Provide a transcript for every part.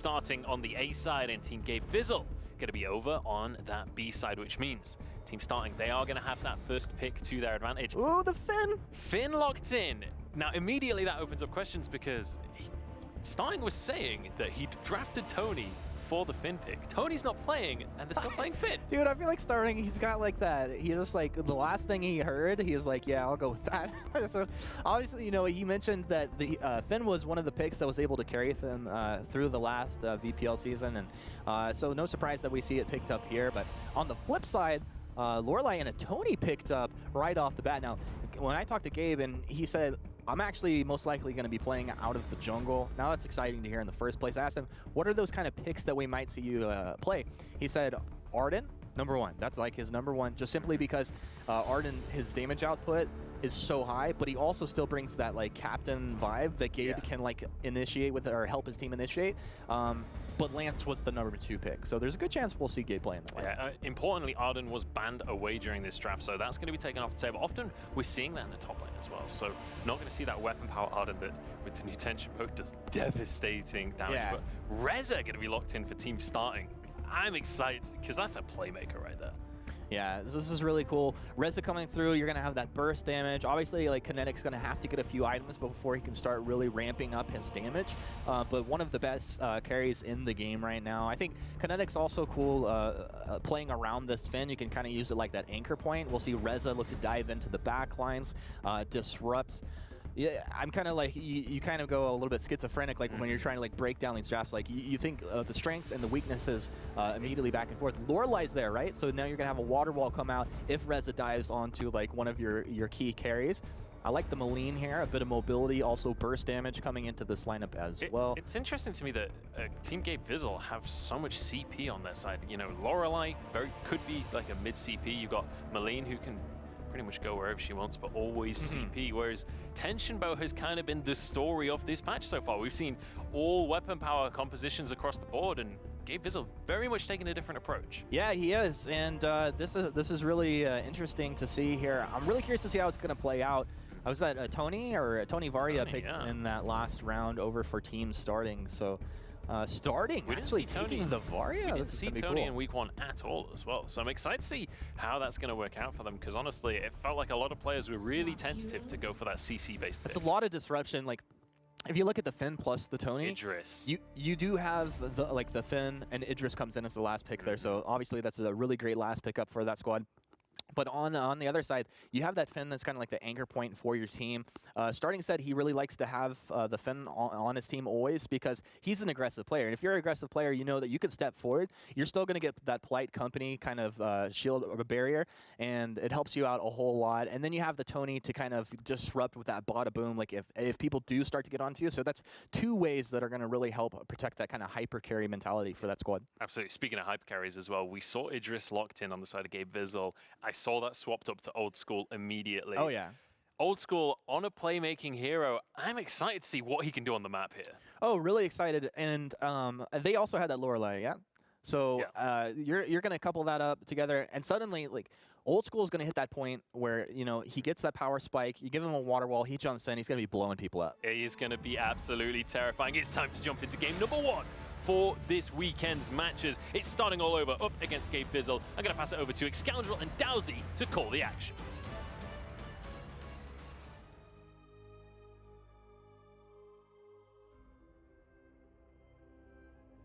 starting on the A side, and Team Gabevizzle going to be over on that B side, which means Team Starting, they are going to have that first pick to their advantage. Oh, the Finn! Finn locked in. Now, immediately that opens up questions because Starting was saying that he'd drafted Tony for the Finn pick. Tony's not playing, and they're still playing Finn. Dude, I feel like Starting, he's got like that. He just like, the last thing he heard, he was like, yeah, I'll go with that. So obviously, you know, he mentioned that the Finn was one of the picks that was able to carry them through the last VPL season. And so no surprise that we see it picked up here. But on the flip side, Lorelei and a Tony picked up right off the bat. Now, when I talked to Gabe, and he said, I'm actually most likely going to be playing out of the jungle. Now that's exciting to hear in the first place. I asked him, what are those kind of picks that we might see you play? He said, Arden, #1. That's like his #1, just simply because Arden, his damage output is so high, but he also still brings that like captain vibe that Gabe can like initiate with, or help his team initiate. But Lance was the #2 pick, so there's a good chance we'll see Gabe play in that lane. Yeah, importantly, Arden was banned away during this draft, so that's going to be taken off the table. Often we're seeing that in the top lane as well, so not going to see that weapon power Arden that with the new tension poke does devastating damage. Yeah. But Reza going to be locked in for Team Starting. I'm excited because that's a playmaker right there. Yeah, this is really cool. Reza coming through, you're going to have that burst damage. Obviously, like, Kinetic's going to have to get a few items before he can start really ramping up his damage. But one of the best carries in the game right now. I think Kinetic's also cool playing around this Finn. You can kind of use it like that anchor point. We'll see Reza look to dive into the back lines, disrupts. Yeah, I'm kind of like, you kind of go a little bit schizophrenic, like when you're trying to like break down these drafts, like you think the strengths and the weaknesses immediately back and forth. Lorelei's there, right? So now you're gonna have a water wall come out if Reza dives onto like one of your key carries. I like the Maline here, a bit of mobility, also burst damage coming into this lineup as well. It's interesting to me that Team Gabevizzle have so much CP on their side. You know, Lorelei could be like a mid CP. You've got Maline who can pretty much go wherever she wants, but always CP, whereas Tension Bow has kind of been the story of this patch so far. We've seen all weapon power compositions across the board, and Gabevizzle very much taking a different approach. Yeah, he is, and this is really interesting to see here. I'm really curious to see how it's going to play out. I was that Tony Varia picked in that last round over for Team Starting, so Starting actually taking the Varia. We didn't see Tony in week 1 at all as well, so I'm excited to see how that's going to work out for them, because honestly it felt like a lot of players were really tentative to go for that CC based pick. It's a lot of disruption. Like, if you look at the Finn plus the Tony, Idris, you do have the Finn, and Idris comes in as the last pick there, so obviously that's a really great last pickup for that squad. But on the other side, you have that Finn that's kind of like the anchor point for your team. Starting said he really likes to have the Finn on his team always because he's an aggressive player. And if you're an aggressive player, you know that you can step forward. You're still going to get that polite company kind of shield or barrier, and it helps you out a whole lot. And then you have the Tony to kind of disrupt with that bada boom, like if people do start to get onto you. So that's two ways that are going to really help protect that kind of hyper carry mentality for that squad. Absolutely. Speaking of hyper carries as well, we saw Idris locked in on the side of Gabevizzle. I saw that swapped up to Old School immediately. Oh, yeah. Old School on a playmaking hero. I'm excited to see what he can do on the map here. Oh, really excited. And they also had that Lorelei, yeah? So you're going to couple that up together, and suddenly, like, Old School is going to hit that point where, you know, he gets that power spike, you give him a water wall, he jumps in, he's going to be blowing people up. He is going to be absolutely terrifying. It's time to jump into game number 1. For this weekend's matches. It's starting all over up against Gabevizzle. I'm going to pass it over to Scoundrel and Dowsy to call the action.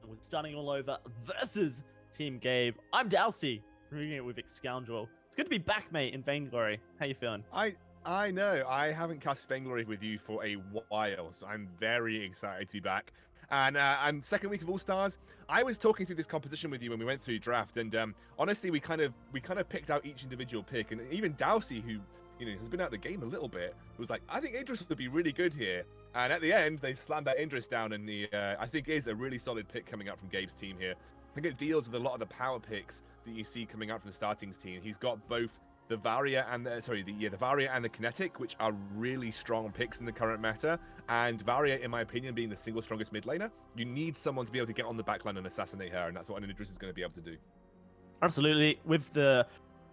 We're starting all over versus Team Gabe. I'm Dowsy, bringing it with Scoundrel. It's good to be back, mate, in Vainglory. How you feeling? I know. I haven't cast Vainglory with you for a while, so I'm very excited to be back. And second week of All Stars, I was talking through this composition with you when we went through draft, and honestly, we kind of picked out each individual pick, and even Dowsy, who has been out of the game a little bit, was like, I think Idris would be really good here. And at the end, they slammed that Idris down, and I think is a really solid pick coming out from Gabe's team here. I think it deals with a lot of the power picks that you see coming out from the Starting's team. He's got both the Varia and the Varia and the Kinetic, which are really strong picks in the current meta. And Varia, in my opinion, being the single strongest mid laner, you need someone to be able to get on the backline and assassinate her, and that's what an Idris is going to be able to do. Absolutely. With the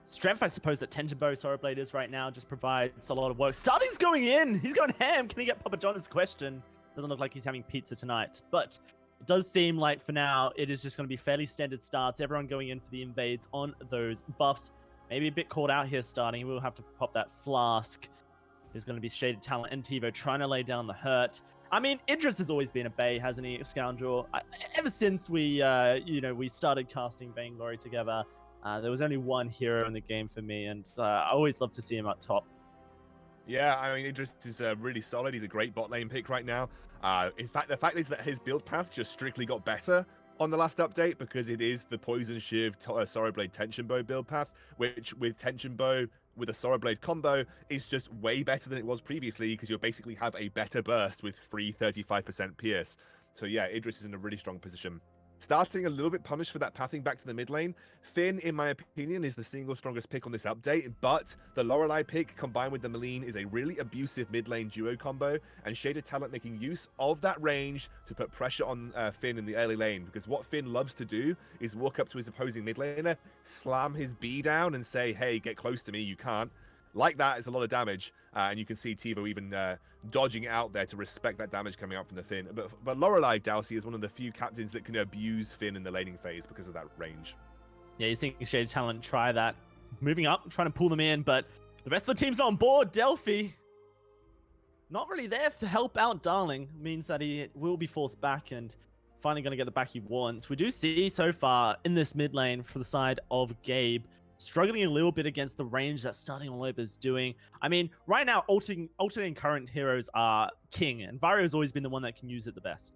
strength, I suppose, that Tension Bow Sorrowblade is right now, just provides a lot of work. Starting's going in! He's going ham! Can he get Papa John's question? Doesn't look like he's having pizza tonight. But It does seem like for now, it is just going to be fairly standard starts. Everyone going in for the invades on those buffs. Maybe a bit caught out here starting. We'll have to pop that flask. There's going to be Shaded Talent and Tivo trying to lay down the hurt. I mean, Idris has always been a Bay, hasn't he, Scoundrel? Ever since we, we started casting Vainglory together, there was only one hero in the game for me, and I always love to see him up top. Yeah, I mean, Idris is really solid. He's a great bot lane pick right now. In fact, the fact is that his build path just strictly got better on the last update because it is the Poison Shiv Sorrow Blade Tension Bow build path, which with Tension Bow with a Sorrow Blade combo is just way better than it was previously because you'll basically have a better burst with free 35% pierce. So yeah, Idris is in a really strong position. Starting a little bit punished for that pathing back to the mid lane. Finn, in my opinion, is the single strongest pick on this update, but the Lorelei pick combined with the Maline is a really abusive mid lane duo combo, and Shaded Talent making use of that range to put pressure on Finn in the early lane, because what Finn loves to do is walk up to his opposing mid laner, slam his B down and say, hey, get close to me, you can't. Like that is a lot of damage, and you can see Tivo even dodging out there to respect that damage coming out from the Finn. But Lorelei Dalsey is one of the few captains that can abuse Finn in the laning phase because of that range. Yeah, you're seeing Shaded Talent try that. Moving up, trying to pull them in, but the rest of the team's on board. Delphi, not really there to help out Darling, means that he will be forced back and finally going to get the back he wants. We do see so far in this mid lane for the side of Gabe, struggling a little bit against the range that Starting All Over is doing. I mean, right now, alternating current heroes are king, and Vario's always been the one that can use it the best.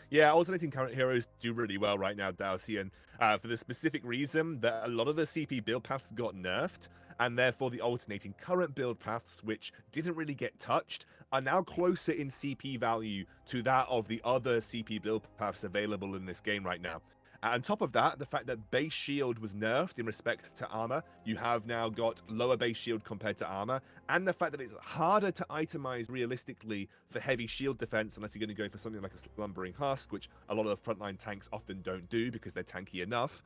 Yeah, alternating current heroes do really well right now, Dalsey, and for the specific reason that a lot of the CP build paths got nerfed, and therefore the alternating current build paths, which didn't really get touched, are now closer in CP value to that of the other CP build paths available in this game right now. On top of that, the fact that base shield was nerfed in respect to armor, you have now got lower base shield compared to armor, and the fact that it's harder to itemize realistically for heavy shield defense unless you're going to go for something like a Slumbering Husk, which a lot of the frontline tanks often don't do because they're tanky enough.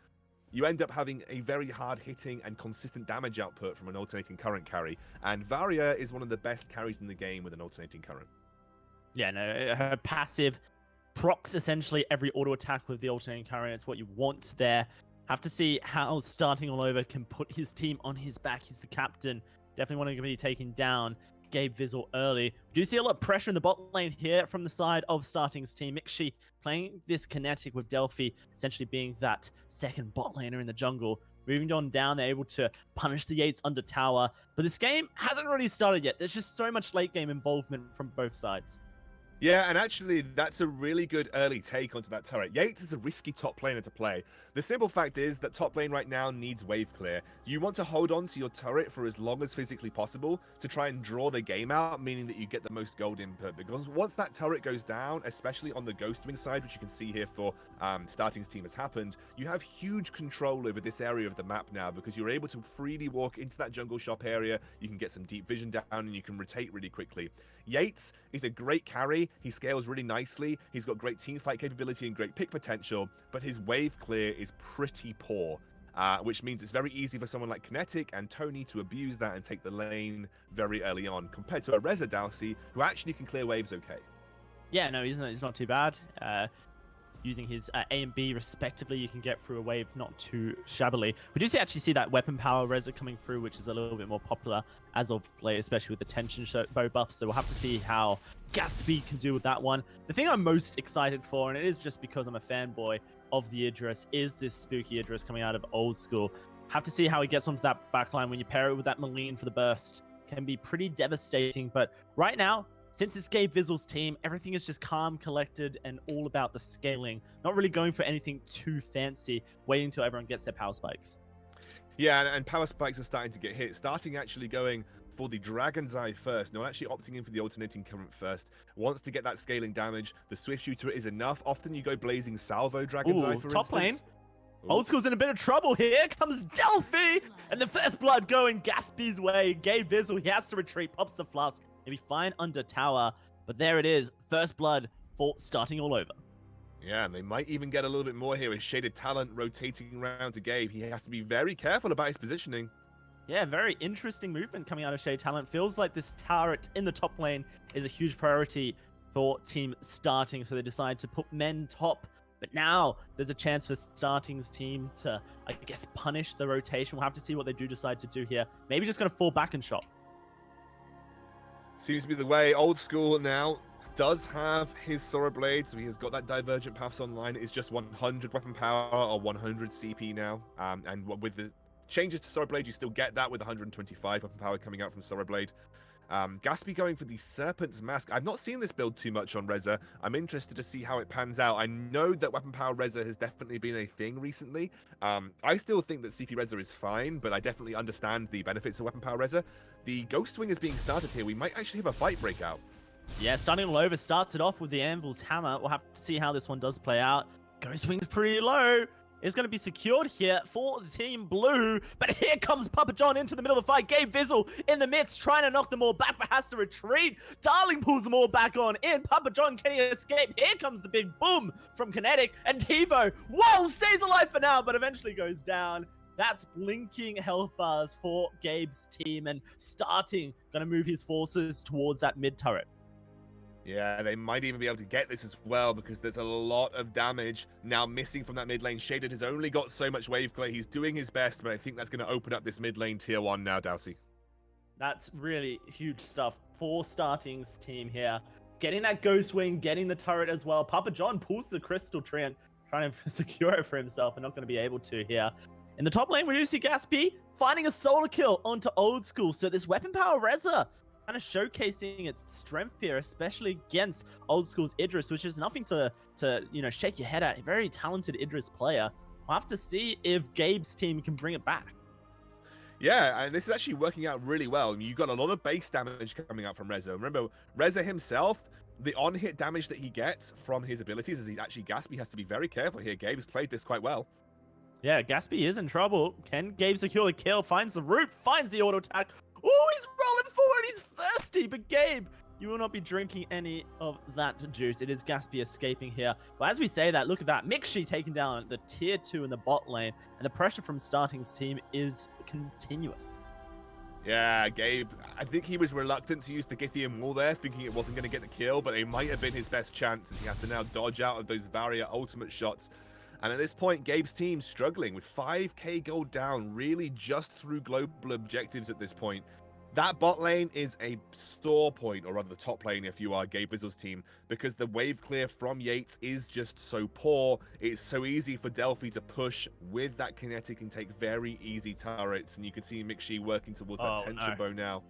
You end up having a very hard-hitting and consistent damage output from an alternating current carry, and Varia is one of the best carries in the game with an alternating current. Yeah, no, her passive procs essentially every auto attack with the alternating current. It's what you want there. Have to see how Starting All Over can put his team on his back. He's the captain. Definitely want to be taking down Gabevizzle early. We do see a lot of pressure in the bot lane here from the side of Starting's team. Mixi playing this kinetic with Delphi essentially being that second bot laner in the jungle. Moving on down, they're able to punish the Yates under tower. But this game hasn't really started yet. There's just so much late game involvement from both sides. Yeah, and actually, that's a really good early take onto that turret. Yates is a risky top laner to play. The simple fact is that top lane right now needs wave clear. You want to hold on to your turret for as long as physically possible to try and draw the game out, meaning that you get the most gold input. Because once that turret goes down, especially on the Ghostwing side, which you can see here for Starting's team has happened, you have huge control over this area of the map now because you're able to freely walk into that jungle shop area, you can get some deep vision down, and you can rotate really quickly. Yates is a great carry. He scales really nicely. He's got great team fight capability and great pick potential, but his wave clear is pretty poor, which means it's very easy for someone like Kinetic and Tony to abuse that and take the lane very early on, compared to a Reza Dalsey, who actually can clear waves okay. Yeah, no, he's not too bad. Using his A and B respectively, you can get through a wave not too shabbily. We do actually see that weapon power Reza coming through, which is a little bit more popular as of late, especially with the tension bow buffs. So we'll have to see how Gatsby can do with that one. The thing I'm most excited for, and it is just because I'm a fanboy of the Idris, is this spooky Idris coming out of Old School. Have to see how he gets onto that backline when you pair it with that Maline for the burst. Can be pretty devastating, but right now, since it's Gabevizzle's team, everything is just calm, collected, and all about the scaling. Not really going for anything too fancy, waiting until everyone gets their power spikes. Yeah, and power spikes are starting to get hit. Starting actually going for the Dragon's Eye first, not actually opting in for the alternating current first. Wants to get that scaling damage. The Swift Shooter is enough. Often you go Blazing Salvo Dragon's Eye, for top instance. Lane. Old School's in a bit of trouble here. Here comes Delphi! And the first blood going Gatsby's way. Gabevizzle, he has to retreat, pops the flask. He'll be fine under tower, but there it is. First blood for Starting All Over. Yeah, and they might even get a little bit more here with Shaded Talent rotating around to Gabe. He has to be very careful about his positioning. Yeah, very interesting movement coming out of Shaded Talent. Feels like this turret in the top lane is a huge priority for Team Starting, so they decide to put men top. But now there's a chance for Starting's team to, I guess, punish the rotation. We'll have to see what they do decide to do here. Maybe just going to fall back and shop. Seems to be the way. Old School now does have his Sora Blade, so he has got that Divergent Paths online. It's just 100 weapon power or 100 CP now. And with the changes to Sora Blade, you still get that with 125 weapon power coming out from Sora Blade. Gaspy going for the Serpent's Mask. I've not seen this build too much on Reza. I'm interested to see how it pans out. I know that weapon power Reza has definitely been a thing recently. I still think that CP Reza is fine, but I definitely understand the benefits of weapon power Reza. The Ghost Wing is being started here. We might actually have a fight break out. Yeah, starting all over. Starts it off with the Anvil's Hammer. We'll have to see how this one does play out. Ghost Wing's pretty low. Is going to be secured here for the Team Blue. But here comes Papa John into the middle of the fight. Gabevizzle in the midst, trying to knock them all back, but has to retreat. Darling pulls them all back on in. Papa John, can he escape? Here comes the big boom from Kinetic. And Tivo, whoa, stays alive for now, but eventually goes down. That's blinking health bars for Gabe's team. And Starting, going to move his forces towards that mid turret. Yeah, they might even be able to get this as well because there's a lot of damage now missing from that mid lane. Shaded has only got so much wave clear. He's doing his best, but I think that's going to open up this mid lane tier 1 now, Dowsey. That's really huge stuff for Starting's team here. Getting that Ghost Wing, getting the turret as well. Papa John pulls the Crystal Tree and trying to secure it for himself and not going to be able to here. In the top lane, we do see Gaspy finding a solo kill onto Old School. So this weapon power Reza kind of showcasing its strength here, especially against Old School's Idris, which is nothing to shake your head at. A very talented Idris player. We'll have to see if Gabe's team can bring it back. Yeah, and this is actually working out really well. I mean, you've got a lot of base damage coming out from Reza. Remember, Reza himself, the on-hit damage that he gets from his abilities is actually Gaspy has to be very careful here. Gabe's played this quite well. Yeah, Gaspy is in trouble. Can Gabe secure the kill? Finds the root, finds the auto attack. Oh, he's rolling forward. He's thirsty. But Gabe, you will not be drinking any of that juice. It is Gaspy escaping here. But as we say that, look at that. Mixi taking down the tier 2 in the bot lane. And the pressure from Starting's team is continuous. Yeah, Gabe, I think he was reluctant to use the Githian wall there, thinking it wasn't going to get the kill, but it might have been his best chance as he has to now dodge out of those Varia ultimate shots. And at this point, Gabe's team struggling with 5k gold down, really just through global objectives at this point. That bot lane is a sore point, or rather the top lane if you are Gabevizzle's team, because the wave clear from Yates is just so poor. It's so easy for Delphi to push with that kinetic and take very easy turrets, and you can see Mixi working towards that tension bow now.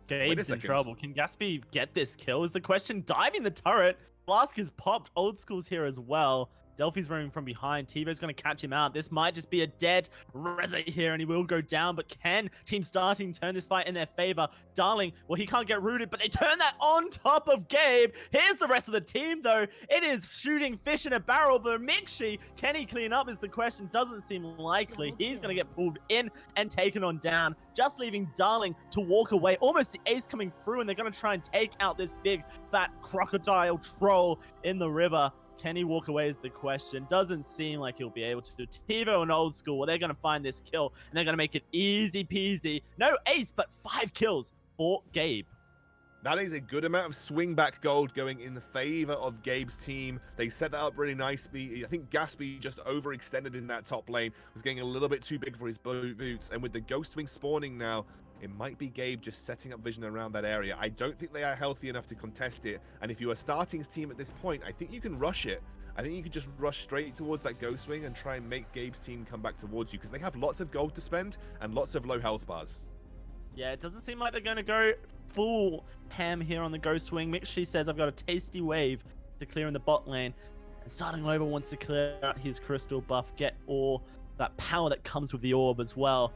Gabe's in trouble. Can Gaspy get this kill is the question. Diving the turret. Flask is popped. Old School's here as well. Delphi's running from behind. Tivo's going to catch him out. This might just be a dead Reza here, and he will go down. But can Team Starting turn this fight in their favor? Darling, well, he can't get rooted, but they turn that on top of Gabe. Here's the rest of the team, though. It is shooting fish in a barrel. But Mixi, can he clean up is the question. Doesn't seem likely. He's going to get pulled in and taken on down, just leaving Darling to walk away. Almost the ace coming through, and they're going to try and take out this big, fat crocodile troll in the river. Can he walk away is the question. Doesn't seem like he'll be able to. Tivo and Old School, well, they're going to find this kill, and they're going to make it easy peasy. No ace, but 5 kills for Gabe. That is a good amount of swing back gold going in the favor of Gabe's team. They set that up really nicely. I think Gaspy just overextended in that top lane, was getting a little bit too big for his boots, and with the Ghost Wing spawning now, it might be Gabe just setting up vision around that area. I don't think they are healthy enough to contest it. And if you are Starting's team at this point, I think you can rush it. I think you can just rush straight towards that Ghost Wing and try and make Gabe's team come back towards you because they have lots of gold to spend and lots of low health bars. Yeah, it doesn't seem like they're going to go full ham here on the Ghost Wing. Mixi says, I've got a tasty wave to clear in the bot lane. And Starting over wants to clear out his crystal buff, get all that power that comes with the orb as well.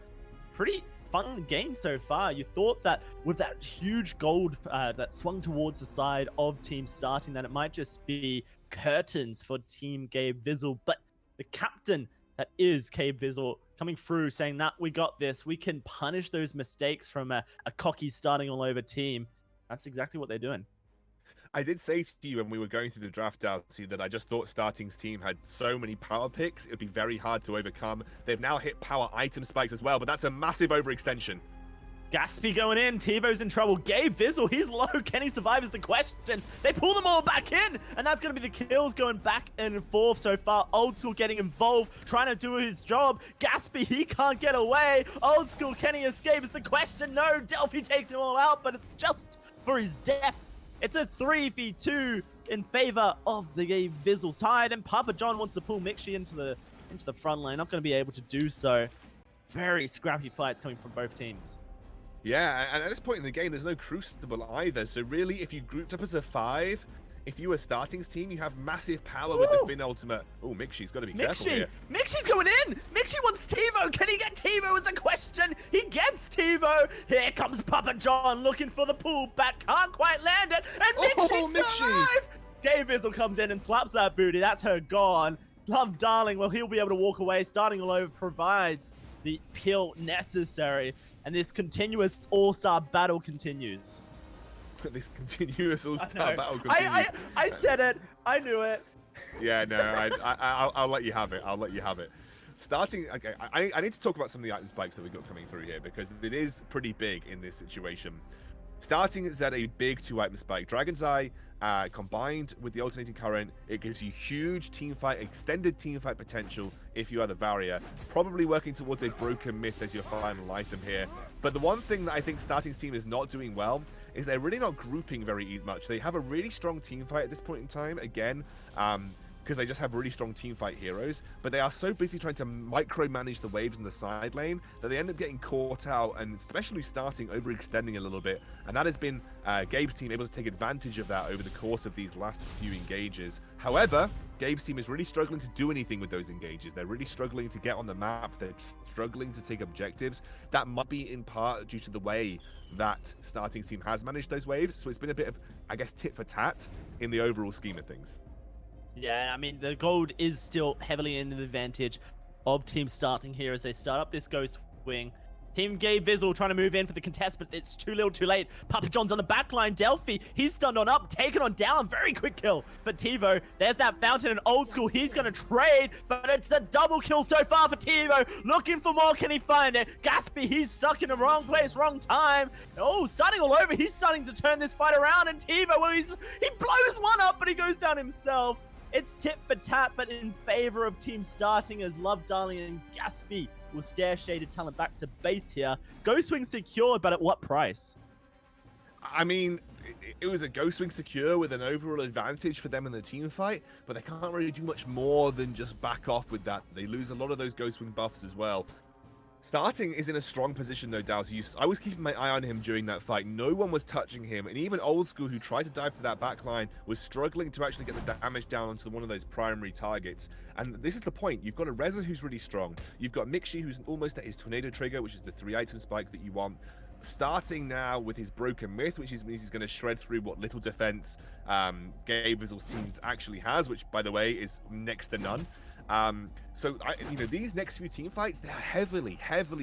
Pretty fun game so far. You thought that with that huge gold that swung towards the side of Team Starting, that it might just be curtains for Team Gabevizzle, but the captain that is Gabevizzle coming through saying that we got this. We can punish those mistakes from a cocky starting all over team. That's exactly what they're doing. I did say to you when we were going through the draft, Darcy, that I just thought Starting's team had so many power picks, it would be very hard to overcome. They've now hit power item spikes as well, but that's a massive overextension. Gaspy going in, Tivo's in trouble. Gabevizzle, he's low. Can he survive is the question. They pull them all back in, and that's going to be the kills going back and forth so far. Old School getting involved, trying to do his job. Gaspy, he can't get away. Old School, can he escape is the question. No, Delphi takes him all out, but it's just for his death. It's a 3v2 in favor of the Gabevizzle side, and Papa John wants to pull Mixie into the front line. Not going to be able to do so. Very scrappy fights coming from both teams. Yeah, and at this point in the game, there's no Crucible either. So really, if you grouped up as a 5, if you were Starting's team, you have massive power with the Finn ultimate. Oh, Mixie's got to be careful here. Mixie's going in! Mixie wants Tivo! Can he get Tivo is the question! He gets Tivo! Here comes Papa John looking for the pull back. Can't quite land it! And Mixie's still alive! Gabevizzle comes in and slaps that booty. That's her gone. Love Darling, well, he'll be able to walk away. Starting all over provides the kill necessary. And this continuous all-star battle continues. This continuous all-star battle continues. I said it. I knew it. Yeah, no, I'll let you have it. I'll let you have it. Starting, okay, I need to talk about some of the item spikes that we've got coming through here because it is pretty big in this situation. Starting is at a big 2-item spike. Dragon's Eye, combined with the alternating current, it gives you huge teamfight, extended teamfight potential if you are the Varia. Probably working towards a Broken Myth as your final item here. But the one thing that I think Starting's team is not doing well is they're really not grouping very much. They have a really strong teamfight at this point in time, again, because they just have really strong teamfight heroes, but they are so busy trying to micromanage the waves in the side lane that they end up getting caught out, and especially Starting overextending a little bit, and that has been Gabe's team able to take advantage of that over the course of these last few engages. However, Gabe's team is really struggling to do anything with those engages. They're really struggling to get on the map. They're struggling to take objectives. That might be in part due to the way that Starting's team has managed those waves, so it's been a bit of, I guess, tit-for-tat in the overall scheme of things. Yeah, I mean, the gold is still heavily in the advantage of Team Starting here as they start up this Ghost Wing. Team Gabevizzle trying to move in for the contest, but it's too little too late. Papa John's on the back line. Delphi, he's stunned on up, taken on down. Very quick kill for Tivo. There's that Fountain and Old School. He's going to trade, but it's a double kill so far for Tivo. Looking for more. Can he find it? Gaspy, he's stuck in the wrong place, wrong time. Oh, starting all over. He's starting to turn this fight around, and Tivo, well, he blows one up, but he goes down himself. It's tit-for-tat, but in favor of Team Starting as Love Darling and Gaspy will scare Shaded Talent back to base here. Ghost Wing secured, but at what price? I mean, it was a Ghost Wing secure with an overall advantage for them in the team fight, but they can't really do much more than just back off with that. They lose a lot of those Ghost Wing buffs as well. Starting is in a strong position though, Dowsy. I was keeping my eye on him during that fight. No one was touching him, and even Old School, who tried to dive to that back line, was struggling to actually get the damage down onto one of those primary targets. And this is the point. You've got a Reza who's really strong. You've got Mixie, who's almost at his Tornado Trigger, which is the 3-item spike that you want. Starting now with his Broken Myth, which means he's going to shred through what little defense Gabevizzle's teams actually has, which, by the way, is next to none. So these next few team fights, they're heavily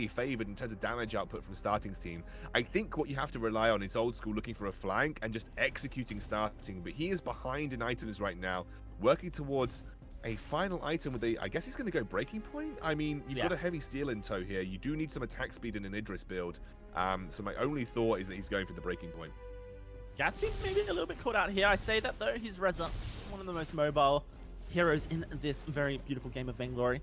favored in terms of damage output from Starting's team. I think what you have to rely on is Old School looking for a flank and just executing Starting, but he is behind in items right now, working towards a final item with I guess he's going to go Breaking Point. I mean, you've got a heavy steel in tow here. You do need some attack speed in an Idris build. So my only thought is that he's going for the Breaking Point. Gaspy maybe a little bit caught out here. I say that though, he's Reza, one of the most mobile heroes in this very beautiful game of Vainglory.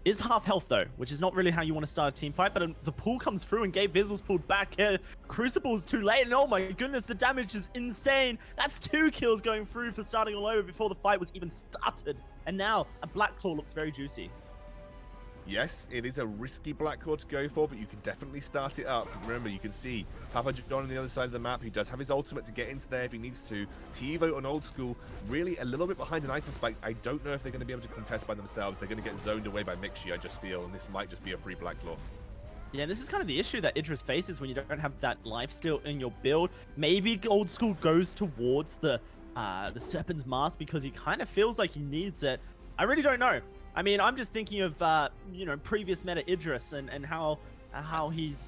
Is half health though, which is not really how you want to start a team fight, but the pull comes through and Gabevizzle's pulled back here. Crucible's too late, and oh my goodness, the damage is insane. That's 2 kills going through for Starting all over before the fight was even started. And now a Black Claw looks very juicy. Yes, it is a risky Black Claw to go for, but you can definitely start it up. Remember, you can see Papa John on the other side of the map. He does have his ultimate to get into there if he needs to. Tivo on Old School, really a little bit behind in item spikes. I don't know if they're going to be able to contest by themselves. They're going to get zoned away by Mixie, I just feel, and this might just be a free Black Claw. Yeah, this is kind of the issue that Idris faces when you don't have that lifesteal in your build. Maybe Old School goes towards the Serpent's Mask because he kind of feels like he needs it. I really don't know. I mean, I'm just thinking of, previous meta Idris and how he's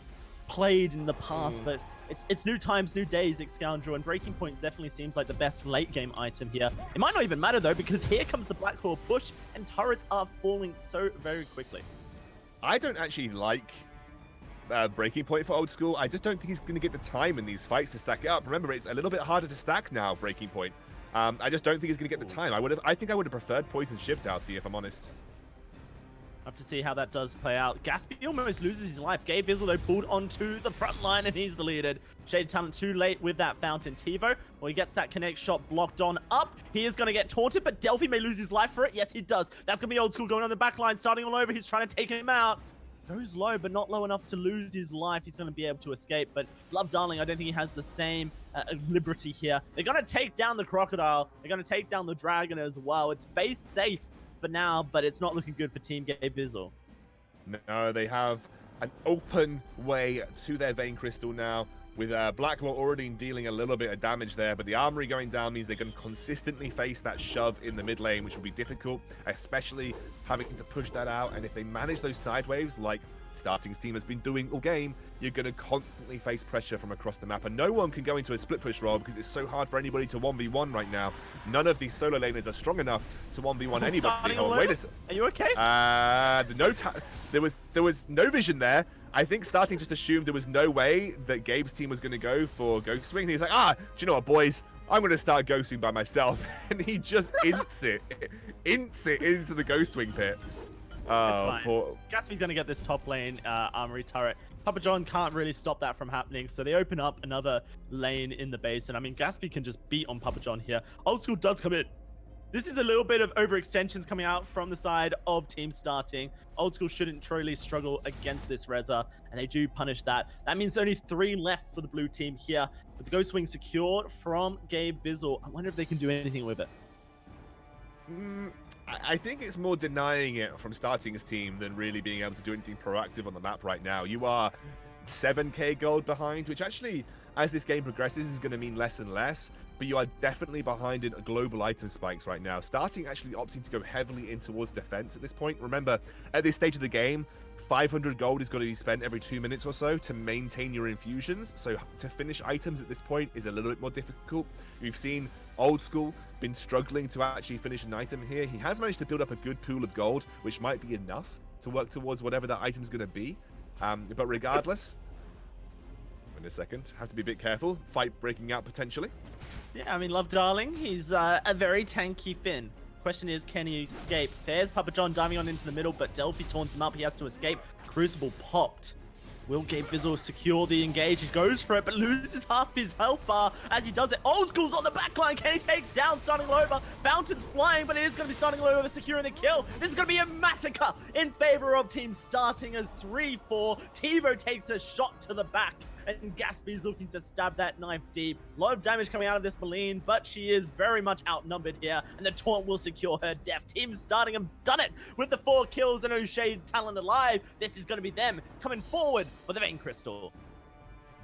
played in the past, but it's new times, new days, Scoundrel, and Breaking Point definitely seems like the best late game item here. It might not even matter though, because here comes the Black Claw push, and turrets are falling so very quickly. I don't actually like breaking point for Old School. I just don't think he's going to get the time in these fights to stack it up. Remember, it's a little bit harder to stack now, breaking point. I just don't think he's going to get the time. I think I would have preferred Poison Shift out here, if I'm honest. Have to see how that does play out. Gaspy almost loses his life. Gabevizzle, though, pulled onto the front line, and he's deleted. Shade Talent too late with that Fountain. Tivo, well, he gets that connect shot blocked on up. He is going to get taunted, but Delphi may lose his life for it. Yes, he does. That's going to be Old School going on the back line, starting all over. He's trying to take him out. Goes low, but not low enough to lose his life. He's going to be able to escape, but Love Darling, I don't think he has the same liberty here. They're going to take down the Crocodile. They're going to take down the Dragon as well. It's base safe for now, but it's not looking good for Team Gabevizzle. No, they have an open way to their Vein Crystal now, with Blacklaw already dealing a little bit of damage there, but the Armory going down means they're going to consistently face that shove in the mid lane, which will be difficult, especially having to push that out. And if they manage those side waves like Starting's team has been doing all game, you're going to constantly face pressure from across the map, and no one can go into a split push role because it's so hard for anybody to 1v1 right now. None of these solo laners are strong enough to 1v1 anybody. Oh, wait a second. Are you okay? There was no vision there. I think Starting just assumed there was no way that Gabe's team was going to go for Ghost Wing. He's like, do you know what, boys? I'm going to start Ghost Wing by myself. And he just ints it into the Ghost Wing pit. It's fine. Gatsby's going to get this top lane armory turret. Papa John can't really stop that from happening, so they open up another lane in the base. And I mean, Gatsby can just beat on Papa John here. Old School does come in. This is a little bit of overextensions coming out from the side of Team Starting. Old School shouldn't truly struggle against this Reza, and they do punish that. That means only 3 left for the blue team here, with the Ghost Wing secured from Gabevizzle. I wonder if they can do anything with it. I think it's more denying it from Starting's team than really being able to do anything proactive on the map right now. You are 7k gold behind, which actually, as this game progresses, is going to mean less and less. But you are definitely behind in global item spikes right now. Starting actually opting to go heavily in towards defense at this point. Remember, at this stage of the game, 500 gold is going to be spent every 2 minutes or so to maintain your infusions. So to finish items at this point is a little bit more difficult. We've seen Old School been struggling to actually finish an item here. He has managed to build up a good pool of gold, which might be enough to work towards whatever that item's going to be. But regardless, in a second, have to be a bit careful. Fight breaking out potentially. Yeah, I mean, Love Darling, he's a very tanky Finn. Question is, can he escape? There's Papa John diving on into the middle, but Delphi taunts him up. He has to escape. Crucible popped. Will Gabevizzle secure the engage? He goes for it, but loses half his health bar as he does it. Old School's on the backline. Can he take down Starting Lover? Fountain's flying, but it is going to be Starting Lover securing the kill. This is going to be a massacre in favor of Team Starting as 3-4. Tivo takes a shot to the back, and Gaspy's looking to stab that knife deep. A lot of damage coming out of this Maline, but she is very much outnumbered here, and the taunt will secure her death. Team Starting have done it with the 4 kills and O'Shea Talent alive. This is going to be them coming forward for the Vein Crystal.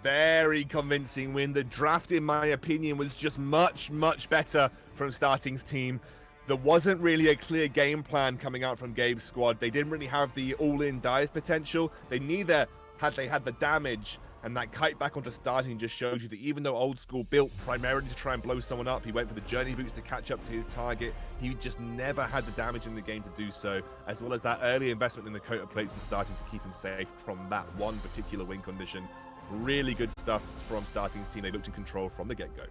Very convincing win. The draft, in my opinion, was just much, much better from Starting's team. There wasn't really a clear game plan coming out from Gabe's squad. They didn't really have the all-in dive potential. They neither had the damage, and that kite back onto Starting just shows you that even though Old School built primarily to try and blow someone up, he went for the journey boots to catch up to his target. He just never had the damage in the game to do so, as well as that early investment in the coat of plates and Starting to keep him safe from that one particular win condition. Really good stuff from Starting's team. They looked in control from the get-go.